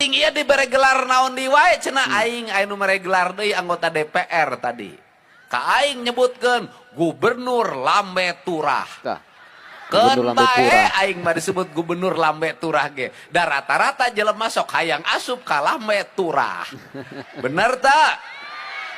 penting ieu dibere gelar naon di wae cenah aing anu mere gelar deui anggota DPR tadi. Ka aing nyebutkeun Gubernur Lambe Turah. Tah. Keun Gubernur Lambe bae Turah. aing mah disebut Gubernur Lambe Turah ge. Da rata-rata jelema sok hayang asup ka Lambe Turah. Bener tak?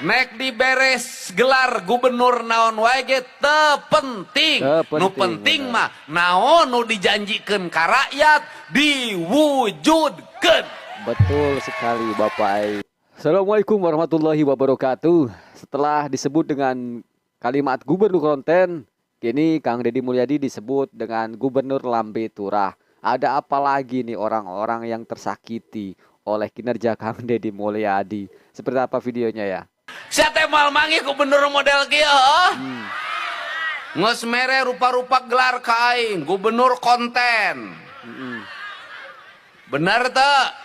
Nek diberes gelar gubernur naon wae ge teu penting. Nu penting mah naon nu dijanjikeun ka rakyat diwujudkeun. Betul sekali Bapak Ai. Assalamualaikum warahmatullahi wabarakatuh. Setelah disebut dengan kalimat gubernur konten, kini Kang Deddy Mulyadi disebut dengan Gubernur Lambe Turah. Ada apa lagi nih orang-orang yang tersakiti oleh kinerja Kang Deddy Mulyadi? Seperti apa videonya ya? Sia teh moal manggih gubernur model kieu heuh. Geus mere rupa-rupa gelar ka aing gubernur konten. Bener teu?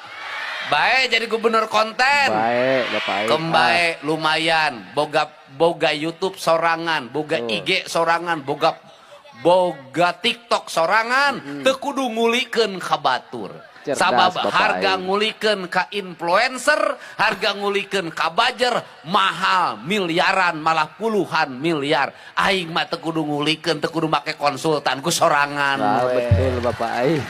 Bae jadi gubernur konten. Baik, Bapak Ai. Kembae lumayan, boga YouTube sorangan, boga IG sorangan, boga TikTok sorangan, teu kudu ngulikeun ka batur. Cerdas, Sabab Bapak harga Ai. ngulikeun ka influencer, harga ngulikeun ka bajer mahal miliaran malah puluhan miliar. Aing mah teu kudu ngulikeun, teu kudu make konsultan ku sorangan. Nah, we. betul Bapak Ai.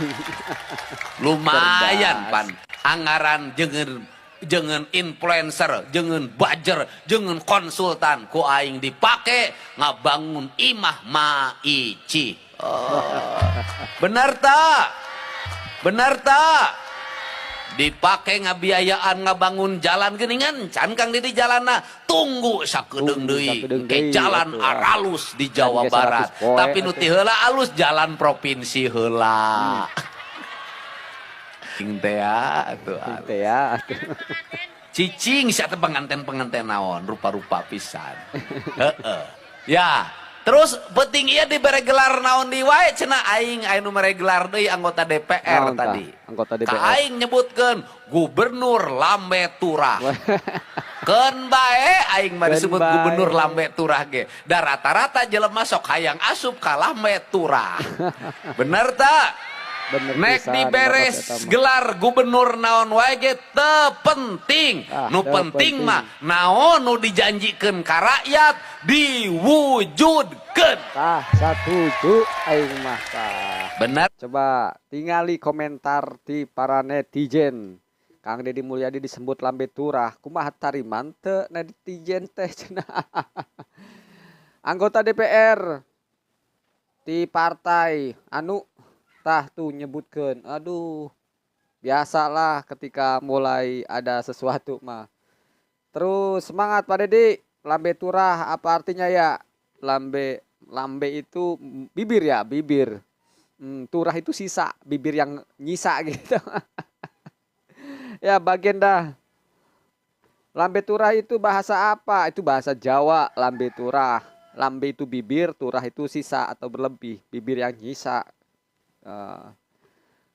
Lumayan Cerdas. pan anggaran jengen influencer, jengen bajer, jengen konsultan ku aing dipake ngabangun imah maici. Bener tak? Bener tak? Dipake ngabiayaan ngabangun jalan geuningan can Kang Deddy jalanna tunggu sakedeung deui ke jalan aralus di Jawa Barat. Tapi nu ti heula alus jalan provinsi heula. Cicing teh atuh. Cicing sia teh penganten-penganten naon rupa-rupa pisan. Heeh. Ya, terus penting ieu dibere gelar naon di wae cenah aing anu mere gelar deui anggota DPR Naon tah? tadi. Anggota DPR. Ka aing nyebutkeun Gubernur Lambe Turah. Keun bae aing mah disebut bae. Gubernur Lambe Turah ge. Da rata-rata jelema sok hayang asup ka Lambe Turah. Bener tak? Bener Nek pisan, diberes Bapak Eta mah. gelar gubernur naon wae ge teu penting. Nu teu penting penting. mah naon nu dijanjikeun ka rakyat diwujudkeun. Tah, setuju aing mah tah. Bener. Coba tingali komentar di para netizen. Kang Deddy Mulyadi disebut Lambe Turah. Kumaha tariman teu netizen teh cenah. Anggota DPR di partai anu tah tuh nyebutkeun. Aduh. Biasalah ketika mulai ada sesuatu mah. Terus semangat Pak Deddy. Lambe Turah apa artinya ya? Lambe itu bibir ya, bibir. Turah itu sisa, bibir yang nyisa gitu. Ya bagian dah. Lambe Turah itu bahasa apa? Itu bahasa Jawa, Lambe Turah. Lambe itu bibir, turah itu sisa atau berlebih, bibir yang nyisa.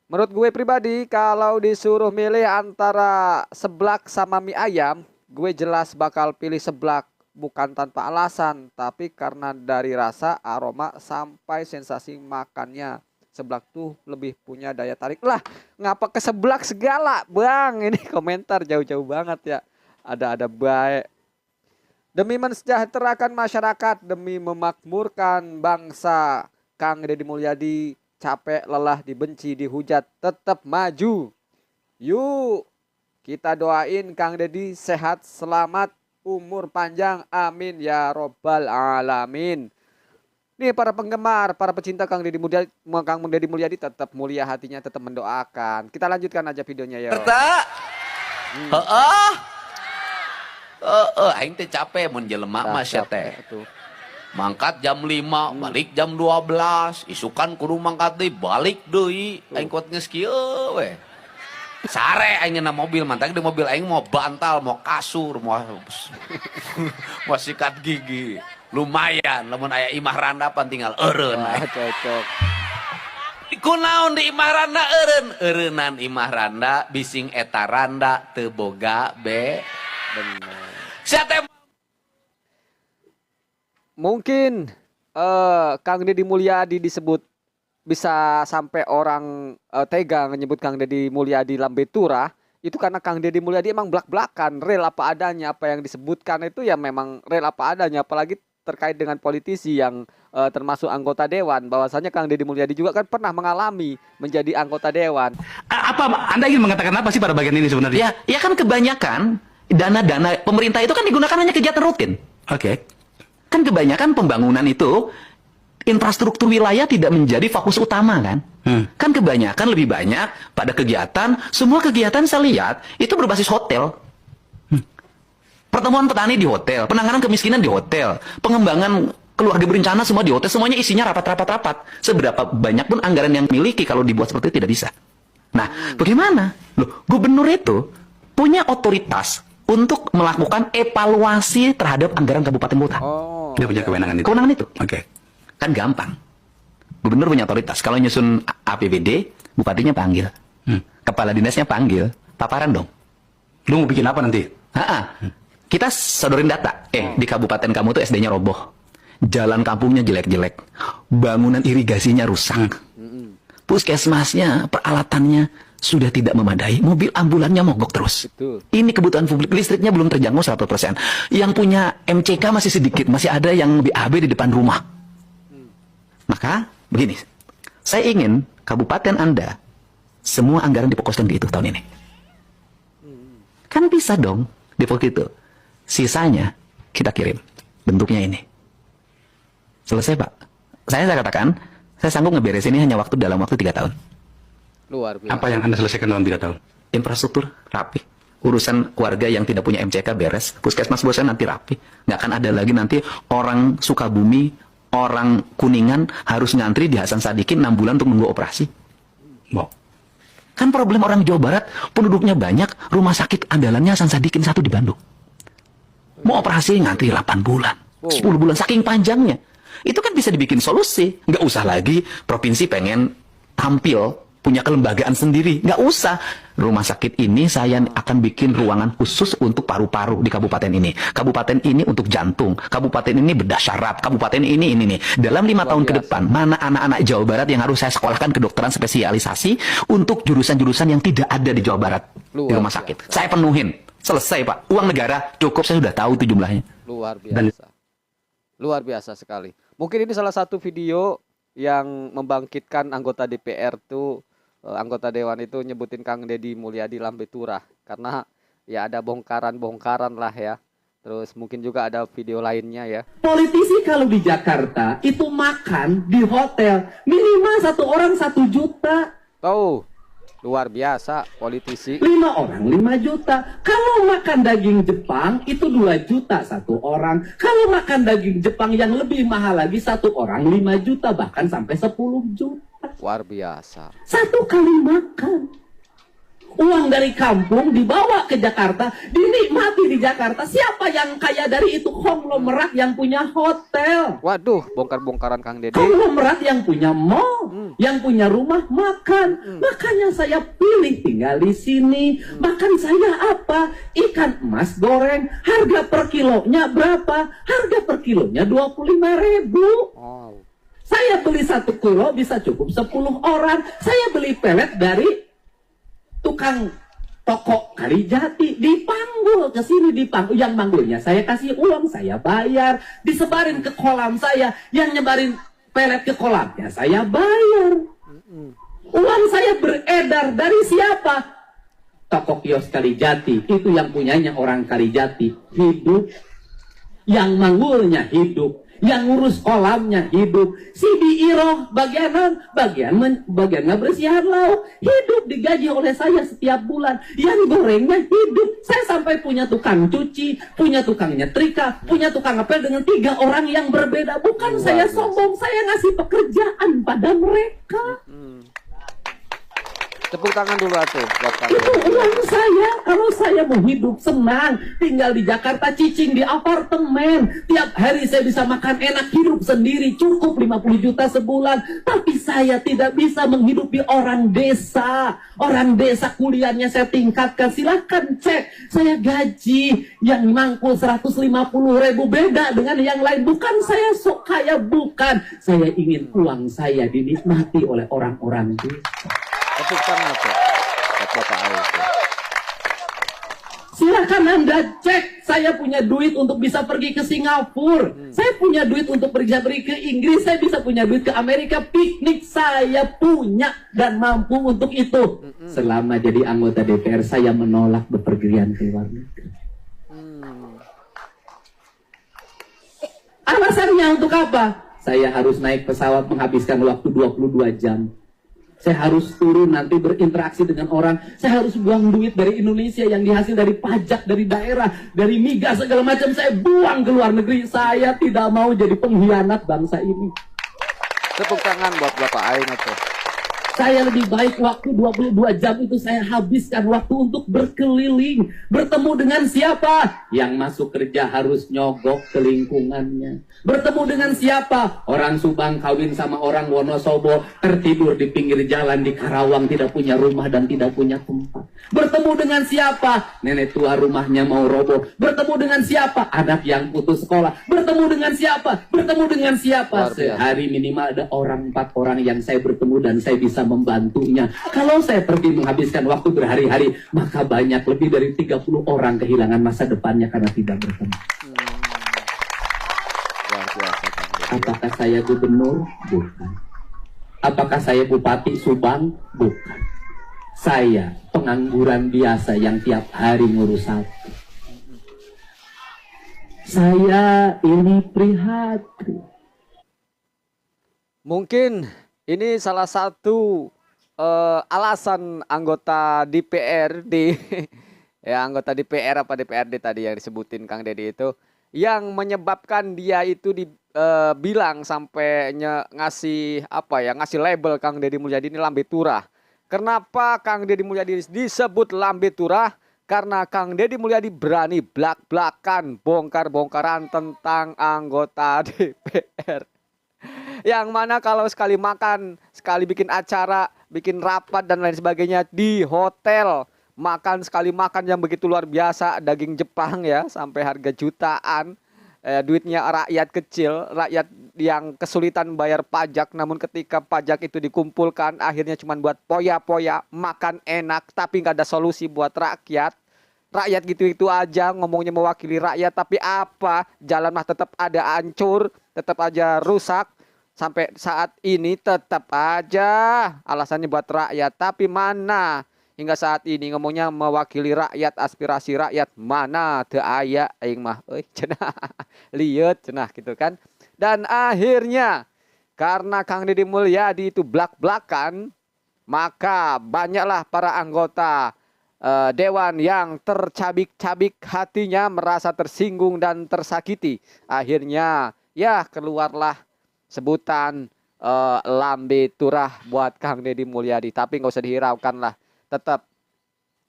Menurut gue pribadi, kalau disuruh milih antara seblak sama mie ayam, gue jelas bakal pilih seblak. Bukan tanpa alasan, tapi karena dari rasa, aroma, sampai sensasi makannya. Seblak tuh lebih punya daya tarik. Lah, ngapa ke seblak segala, Bang? Ini komentar jauh-jauh banget ya. Ada baik. Demi mensejahterakan masyarakat, demi memakmurkan bangsa, Kang Deddy Mulyadi capek, lelah, dibenci, dihujat, tetap maju. Yuk, kita doain Kang Deddy sehat, selamat, umur panjang, amin ya robbal alamin. Nih para penggemar, para pecinta Kang Deddy Mulyadi tetap mulia hatinya, tetap mendoakan. Kita lanjutkan aja videonya ya. Aing teh capek mun jelema mah sia teh. Tuh. Mangkat jam 5, balik jam 12, isukan kudu mangkat deui, balik deui. Aing kuat geus kieu we. Sare aing na mobil, mantag di mobil aing mau bantal, mau kasur, mau sikat gigi. Lumayan, lamun aya imah randapan tinggal eureun. Wah, cocok. Kunaon di imah randa eureun? Eureunan imah randa bising eta randa teu boga be. Bener. Sia teh Mungkin Kang Deddy Mulyadi disebut bisa sampai orang tega menyebut Kang Deddy Mulyadi Lambe Turah. itu karena Kang Deddy Mulyadi emang belak-belakan, real apa adanya, apa yang disebutkan itu ya memang real apa adanya, apalagi terkait dengan politisi yang termasuk anggota dewan, bahwasanya Kang Deddy Mulyadi juga kan pernah mengalami menjadi anggota dewan. Apa Anda ingin mengatakan apa sih pada bagian ini sebenarnya? Ya kan kebanyakan dana-dana pemerintah itu kan digunakan hanya kegiatan rutin. Oke. Kan kebanyakan pembangunan itu infrastruktur wilayah tidak menjadi fokus utama kan. Kan kebanyakan lebih banyak pada kegiatan, semua kegiatan saya lihat itu berbasis hotel. Pertemuan petani di hotel, penanganan kemiskinan di hotel, pengembangan keluarga berencana semua di hotel, semuanya isinya rapat. Seberapa banyak pun anggaran yang miliki kalau dibuat seperti itu tidak bisa. Nah, bagaimana? Loh, gubernur itu punya otoritas untuk melakukan evaluasi terhadap anggaran kabupaten kota. Oh. Dia punya kewenangan itu. Kewenangan itu. Oke. Kan gampang. Gubernur punya otoritas. Kalau nyusun APBD, bupatinya panggil. Kepala dinasnya panggil. Paparan dong. Lu mau bikin apa nanti? Kita sodorin data. Di kabupaten kamu tuh SD-nya roboh. Jalan kampungnya jelek-jelek. Bangunan irigasinya rusak. Puskesmasnya, peralatannya sudah tidak memadai. Mobil ambulannya mogok terus. Betul. Ini kebutuhan publik. Listriknya belum terjangkau 100%. Yang punya MCK masih sedikit. Masih ada yang BAB di depan rumah. Maka, begini. Saya ingin kabupaten Anda, semua anggaran difokuskan di itu tahun ini. Kan bisa dong difokus itu. Sisanya kita kirim. Bentuknya ini. Selesai, Pak. Saya katakan, saya sanggup ngeberesin ini hanya dalam waktu 3 tahun. Luar biasa. Apa yang Anda selesaikan dalam 3 tahun? Infrastruktur rapi. Urusan keluarga yang tidak punya MCK beres. Puskesmas bosan nanti rapi. Nggak akan ada lagi nanti orang Sukabumi, orang Kuningan harus ngantri di Hasan Sadikin 6 bulan untuk nunggu operasi. Wow. Kan problem orang Jawa Barat, penduduknya banyak, rumah sakit andalannya Hasan Sadikin 1 di Bandung. Mau operasi ngantri 8 bulan, 10 bulan, saking panjangnya. Itu kan bisa dibikin solusi. Nggak usah lagi provinsi pengen tampil, punya kelembagaan sendiri. Nggak usah. Rumah sakit ini saya akan bikin ruangan khusus untuk paru-paru di kabupaten ini. Kabupaten ini untuk jantung. Kabupaten ini bedah syaraf. Kabupaten ini nih. Dalam 5 tahun ke depan, mana anak-anak Jawa Barat yang harus saya sekolahkan kedokteran spesialisasi untuk jurusan-jurusan yang tidak ada di Jawa Barat di rumah sakit. Saya penuhin. Selesai, Pak. Uang negara cukup, saya sudah tahu itu jumlahnya. Luar biasa. Luar biasa sekali. Mungkin ini salah satu video yang membangkitkan anggota DPR tuh, anggota dewan itu nyebutin Kang Deddy Mulyadi lambe turah. Karena ya ada bongkaran-bongkaran lah ya. Terus mungkin juga ada video lainnya ya. Politisi kalau di Jakarta itu makan di hotel minimal 1 orang 1 juta. Tuh, luar biasa politisi. 5 orang 5 juta. Kalau makan daging Jepang itu 2 juta 1 orang. Kalau makan daging Jepang yang lebih mahal lagi 1 orang 5 juta bahkan sampai 10 juta. Luar biasa. 1 kali makan. Uang dari kampung dibawa ke Jakarta, dinikmati di Jakarta. Siapa yang kaya dari itu? Konglomerat yang punya hotel. Waduh, bongkar-bongkaran Kang Deddy. Konglomerat yang punya mall, yang punya rumah makan. Makanya saya pilih tinggal di sini. Makan saya apa? Ikan emas goreng. Harga per kilonya berapa? Harga per kilonya 25.000. Oh. Saya beli 1 kilo bisa cukup 10 orang. Saya beli pelet dari tukang toko Kalijati, dipanggul ke sini, dipanggul. Yang manggulnya saya kasih uang, saya bayar, disebarin ke kolam saya. Yang nyebarin pelet ke kolamnya saya bayar. Uang saya beredar dari siapa? Toko kios Kalijati, itu yang punyanya orang Kalijati, hidup. Yang manggulnya hidup, yang ngurus kolamnya hidup. Si Diiroh bagian ngebersihan lauk hidup, digaji oleh saya setiap bulan. Yang gorengnya hidup. Saya sampai punya tukang cuci, punya tukang nyetrika, punya tukang ngepel dengan 3 orang yang berbeda. Bukan saya sombong, saya ngasih pekerjaan pada mereka. Tepuk tangan dulu atuh buat Kang Itu Deddy. uang saya. Kalau saya mau hidup senang, tinggal di Jakarta, cicing di apartemen, tiap hari saya bisa makan enak, hidup sendiri, cukup 50 juta sebulan. Tapi saya tidak bisa menghidupi orang desa. Orang desa kuliahnya saya tingkatkan. Silahkan cek, saya gaji yang mangkul 150.000, beda dengan yang lain. Bukan saya sok kaya, bukan. Saya ingin uang saya dinikmati oleh orang-orang desa. Tepuk tangan tuh buat Bapak Ayu tuh. Silakan Anda cek, saya punya duit untuk bisa pergi ke Singapura, saya punya duit untuk pergi ke Inggris, saya bisa punya duit ke Amerika, piknik saya punya dan mampu untuk itu. Selama jadi anggota DPR saya menolak bepergian ke luar negeri. Alasannya untuk apa? Saya harus naik pesawat menghabiskan waktu 22 jam. Saya harus turun nanti berinteraksi dengan orang. Saya harus buang duit dari Indonesia yang dihasil dari pajak, dari daerah, dari migas segala macam. Saya buang ke luar negeri. Saya tidak mau jadi pengkhianat bangsa ini. Tepuk tangan buat Bapak Aing itu. Saya lebih baik waktu 22 jam itu saya habiskan waktu untuk berkeliling. Bertemu dengan siapa? Yang masuk kerja harus nyogok ke lingkungannya. Bertemu dengan siapa? Orang Subang kawin sama orang Wonosobo, tertidur di pinggir jalan di Karawang, tidak punya rumah dan tidak punya tempat. Bertemu dengan siapa? Nenek tua rumahnya mau roboh. Bertemu dengan siapa? Anak yang putus sekolah. Bertemu dengan siapa? Bertemu dengan siapa? Sehari minimal ada 4 orang yang saya bertemu dan saya bisa membantunya. Kalau saya pergi menghabiskan waktu berhari-hari, maka banyak lebih dari 30 orang kehilangan masa depannya karena tidak bertemu. Luar biasa. Apakah saya gubernur? Bukan. Apakah saya bupati Subang? Bukan. Saya pengangguran biasa yang tiap hari ngurus satu. Saya ini prihatin. Mungkin ini salah satu alasan anggota DPRD ya, anggota DPR apa DPRD tadi yang disebutin Kang Deddy itu, yang menyebabkan dia itu bilang sampai ngasih apa ya, ngasih label Kang Deddy Mulyadi ini lambe turah. Kenapa Kang Deddy Mulyadi disebut lambe turah? Karena Kang Deddy Mulyadi berani blak-blakan, bongkar-bongkaran tentang anggota DPR. Yang mana kalau sekali makan, sekali bikin acara, bikin rapat dan lain sebagainya di hotel, makan sekali makan yang begitu luar biasa, daging Jepang ya, sampai harga jutaan, duitnya rakyat kecil, rakyat yang kesulitan bayar pajak, namun ketika pajak itu dikumpulkan akhirnya cuma buat poya-poya, makan enak tapi nggak ada solusi buat rakyat. Rakyat gitu-gitu aja ngomongnya mewakili rakyat, tapi apa, jalan mah tetap ada hancur, tetap aja rusak. Sampai saat ini tetap aja alasannya buat rakyat, tapi mana hingga saat ini ngomongnya mewakili rakyat, aspirasi rakyat, mana teu aya aing mah euy cenah liut cenah gitu kan. Dan akhirnya karena Kang Deddy Mulyadi itu blak-blakan, maka banyaklah para anggota dewan yang tercabik-cabik hatinya, merasa tersinggung dan tersakiti. Akhirnya ya keluarlah sebutan lambe turah buat Kang Deddy Mulyadi. Tapi nggak usah dihiraukan lah, tetap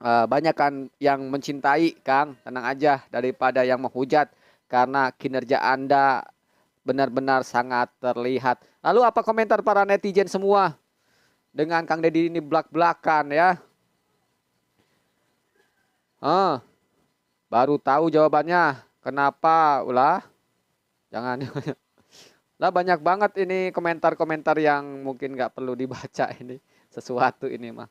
banyak kan yang mencintai Kang, tenang aja, daripada yang menghujat, karena kinerja Anda benar-benar sangat terlihat. Lalu apa komentar para netizen semua dengan Kang Deddy ini blak-blakan ya? Baru tahu jawabannya. Kenapa? Ulah, jangan. Lah banyak banget ini komentar-komentar yang mungkin nggak perlu dibaca ini. Sesuatu ini mah.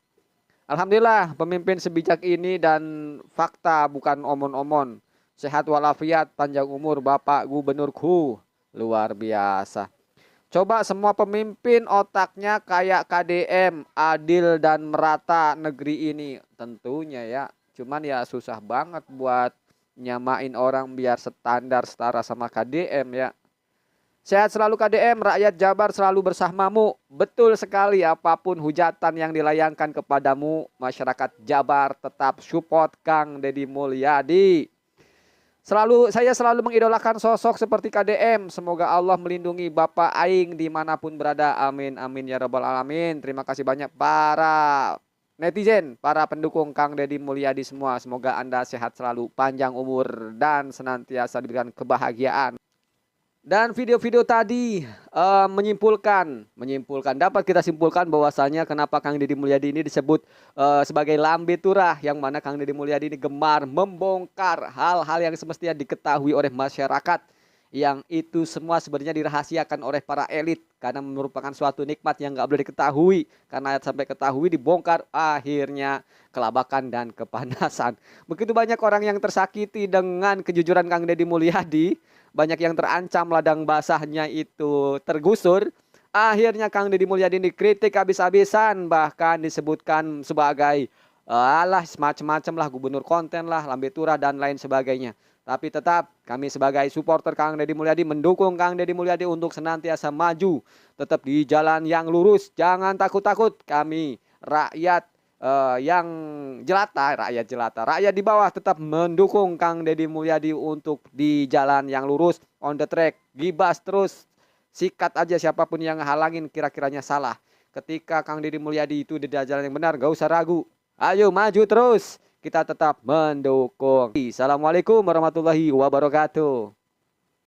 Alhamdulillah pemimpin sebijak ini, dan fakta bukan omon-omon. Sehat walafiat, panjang umur Bapak Gubernurku. Luar biasa. Coba semua pemimpin otaknya kayak KDM, adil dan merata negeri ini. Tentunya ya. Cuman ya susah banget buat nyamain orang biar standar setara sama KDM ya. Sehat selalu KDM, rakyat Jabar selalu bersamamu. Betul sekali, apapun hujatan yang dilayangkan kepadamu, masyarakat Jabar tetap support Kang Deddy Mulyadi. Saya selalu mengidolakan sosok seperti KDM. Semoga Allah melindungi Bapak Aing dimanapun berada. Amin, amin ya rabbal alamin. Terima kasih banyak para netizen, para pendukung Kang Deddy Mulyadi semua. Semoga Anda sehat selalu, panjang umur, dan senantiasa diberikan kebahagiaan. Dan video-video tadi menyimpulkan dapat kita simpulkan bahwasanya kenapa Kang Deddy Mulyadi ini disebut sebagai lambe turah, yang mana Kang Deddy Mulyadi ini gemar membongkar hal-hal yang semestinya diketahui oleh masyarakat. yang itu semua sebenarnya dirahasiakan oleh para elit karena merupakan suatu nikmat yang nggak boleh diketahui, karena sampai ketahui dibongkar akhirnya kelabakan dan kepanasan. Begitu banyak orang yang tersakiti dengan kejujuran Kang Deddy Mulyadi, banyak yang terancam ladang basahnya itu tergusur. Akhirnya Kang Deddy Mulyadi dikritik habis-habisan, bahkan disebutkan sebagai alah semacam-macam lah, gubernur konten lah, lambe turah dan lain sebagainya. Tapi tetap kami sebagai supporter Kang Deddy Mulyadi mendukung Kang Deddy Mulyadi untuk senantiasa maju, tetap di jalan yang lurus. Jangan takut-takut, kami rakyat yang jelata, rakyat di bawah tetap mendukung Kang Deddy Mulyadi untuk di jalan yang lurus, on the track. Gibas terus, sikat aja siapapun yang halangin kira-kiranya salah. Ketika Kang Deddy Mulyadi itu di jalan yang benar, gak usah ragu. Ayo maju terus, kita tetap mendukung. Assalamualaikum warahmatullahi wabarakatuh.